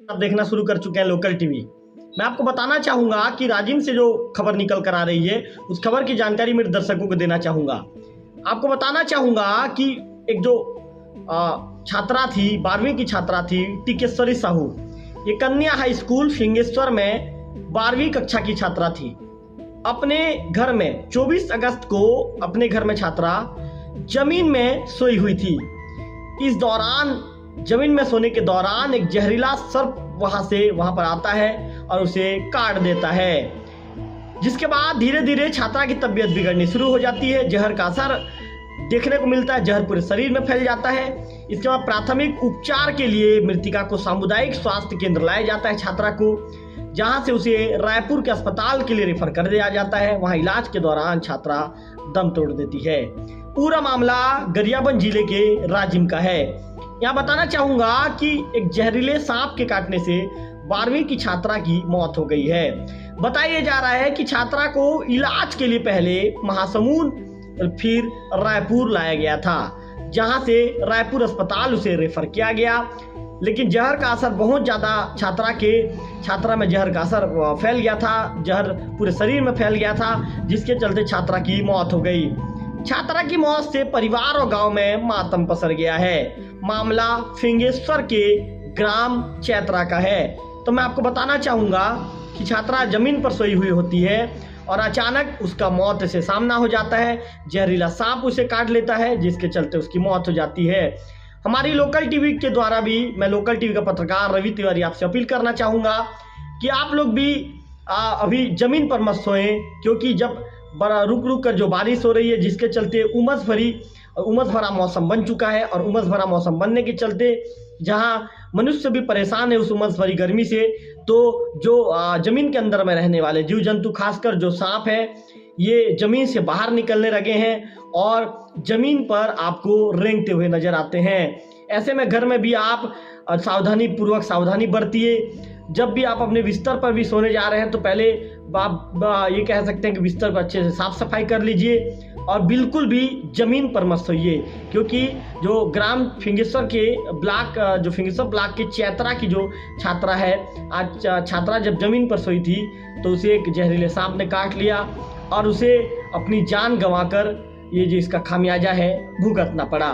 आप देखना शुरू कर चुके हैं लोकल टीवी। मैं आपको बताना चाहूंगा कि राजिम से जो खबर निकल कर आ रही है उस खबर की जानकारी मेरे दर्शकों को देना चाहूंगा। आपको बताना चाहूंगा कि एक जो छात्रा थी, 12वीं की छात्रा थी टिकेश्वरी साहू, ये कन्या हाई स्कूल फिंगेश्वर में 12वीं कक्षा की छात्रा थी। अपने घर में 24 अगस्त को अपने घर में छात्रा जमीन में सोई हुई थी। इस दौरान जमीन में सोने के दौरान एक जहरीला सर्प वहां पर आता है और उसे काट देता है, जिसके बाद धीरे धीरे छात्रा की तबीयत बिगड़नी शुरू हो जाती है। जहर का असर देखने को मिलता है, जहर पूरे शरीर में फैल जाता है। इसके बाद प्राथमिक उपचार के लिए मृतिका को सामुदायिक स्वास्थ्य केंद्र लाया जाता है छात्रा को, जहां से उसे रायपुर के अस्पताल के लिए रेफर कर दिया जाता है। वहां इलाज के दौरान छात्रा दम तोड़ देती है। पूरा मामला गरियाबंद जिले के राजिम का है। यहाँ बताना चाहूंगा कि एक जहरीले सांप के काटने से 12वीं की छात्रा की मौत हो गई है। बताया जा रहा है कि छात्रा को इलाज के लिए पहले महासमुंद फिर रायपुर लाया गया था, जहां से रायपुर अस्पताल उसे रेफर किया गया। लेकिन जहर का असर बहुत ज्यादा छात्रा में जहर का असर फैल गया था, जहर पूरे शरीर में फैल गया था, जिसके चलते छात्रा की मौत हो गई। छात्रा की मौत से परिवार और गांव में मातम पसर गया है। मामला फिंगेश्वर के ग्राम चैत्रा का है। तो मैं आपको बताना चाहूंगा कि छात्रा जमीन पर सोई हुई होती है और अचानक उसका मौत से सामना हो जाता है। जहरीला सांप उसे काट लेता है, जिसके चलते उसकी मौत हो जाती है। हमारी लोकल टीवी के द्वारा भी मैं लोकल टीवी का पत्रकार रवि तिवारी आपसे अपील करना चाहूंगा कि आप लोग भी अभी जमीन पर मत सोएं, क्योंकि जब बड़ा रुक कर जो बारिश हो रही है, जिसके चलते उमस भरा मौसम बन चुका है। और उमस भरा मौसम बनने के चलते जहां मनुष्य भी परेशान है उस उमस भरी गर्मी से, तो जो जमीन के अंदर में रहने वाले जीव जंतु, खासकर जो सांप है, ये जमीन से बाहर निकलने लगे हैं और जमीन पर आपको रेंगते हुए नजर आते हैं। ऐसे में घर में भी आप सावधानी बरतिए। जब भी आप अपने बिस्तर पर भी सोने जा रहे हैं तो पहले आप ये कह सकते हैं कि बिस्तर को अच्छे से साफ सफाई कर लीजिए और बिल्कुल भी जमीन पर मत सोइए, क्योंकि जो ग्राम फिंगेश्वर के फिंगेश्वर ब्लॉक के चैत्रा की जो छात्रा है, आज छात्रा जब जमीन पर सोई थी तो उसे एक जहरीले सांप ने काट लिया और उसे अपनी जान गंवाकर ये जो इसका खामियाजा है भुगतना पड़ा।